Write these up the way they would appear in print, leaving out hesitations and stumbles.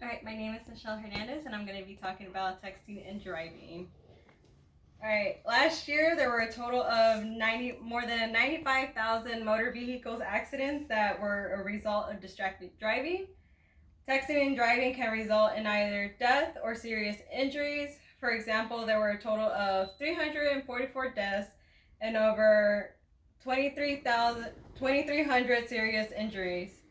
Alright, my name is Michelle Hernandez and I'm going to be talking about texting and driving. Alright, last year there were a total of more than 95,000 motor vehicles accidents that were a result of distracted driving. Texting and driving can result in either death or serious injuries. For example, there were a total of 344 deaths and over 2,300 serious injuries.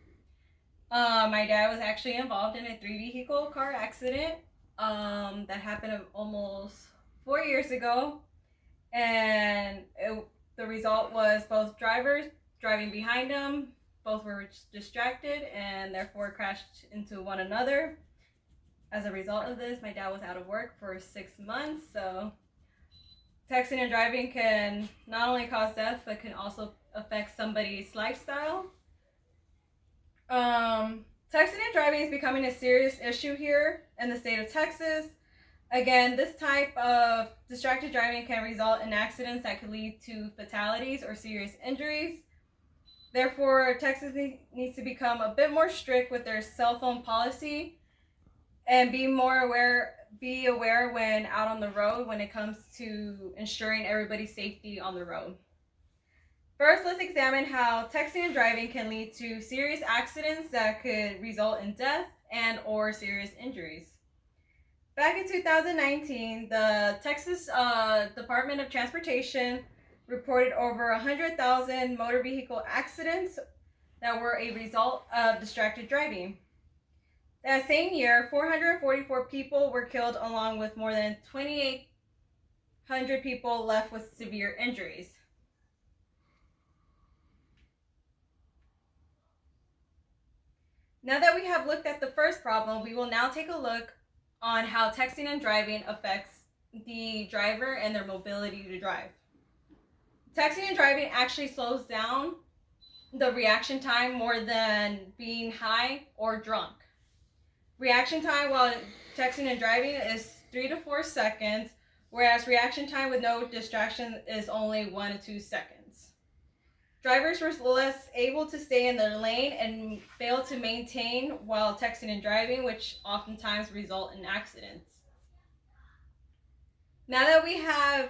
My dad was actually involved in a 3 vehicle car accident that happened almost 4 years ago, and the result was both drivers driving behind him, both were distracted and therefore crashed into one another. As a result of this, my dad was out of work for 6 months. So texting and driving can not only cause death but can also affect somebody's lifestyle. Texting and driving is becoming a serious issue here in the state of Texas. Again, this type of distracted driving can result in accidents that could lead to fatalities or serious injuries. Therefore, Texas needs to become a bit more strict with their cell phone policy and be aware when out on the road when it comes to ensuring everybody's safety on the road. First, let's examine how texting and driving can lead to serious accidents that could result in death and or serious injuries. Back in 2019, the Texas Department of Transportation reported over 100,000 motor vehicle accidents that were a result of distracted driving. That same year, 444 people were killed along with more than 2,800 people left with severe injuries. Now that we have looked at the first problem, we will now take a look on how texting and driving affects the driver and their mobility to drive. Texting and driving actually slows down the reaction time more than being high or drunk. Reaction time while texting and driving is 3 to 4 seconds, whereas reaction time with no distraction is only 1 to 2 seconds. Drivers were less able to stay in their lane and fail to maintain while texting and driving, which oftentimes result in accidents. Now that we have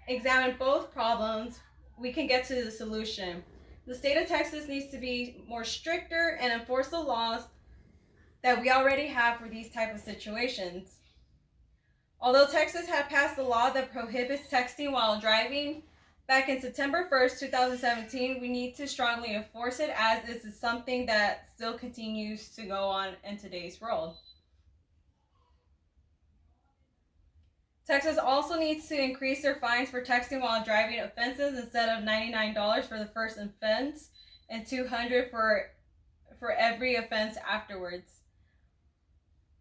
examined both problems, we can get to the solution. The state of Texas needs to be more stricter and enforce the laws that we already have for these type of situations. Although Texas had passed a law that prohibits texting while driving back in September 1st, 2017, we need to strongly enforce it, as this is something that still continues to go on in today's world. Texas also needs to increase their fines for texting while driving offenses. Instead of $99 for the first offense and $200 for every offense afterwards.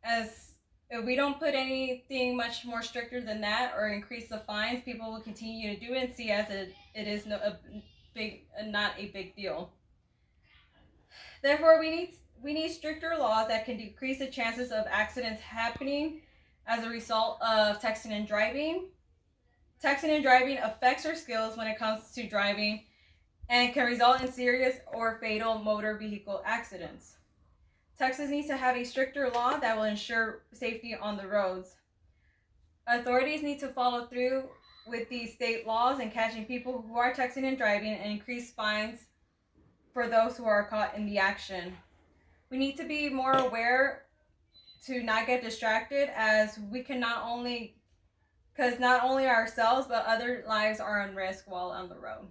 As if we don't put anything much more stricter than that or increase the fines, people will continue to do it and see as it is not a big deal. Therefore, we need stricter laws that can decrease the chances of accidents happening as a result of texting and driving. Texting and driving affects our skills when it comes to driving and can result in serious or fatal motor vehicle accidents. Texas needs to have a stricter law that will ensure safety on the roads. Authorities need to follow through with these state laws and catching people who are texting and driving and increase fines for those who are caught in the action. We need to be more aware to not get distracted, as we can not only ourselves but other lives are on risk while on the road.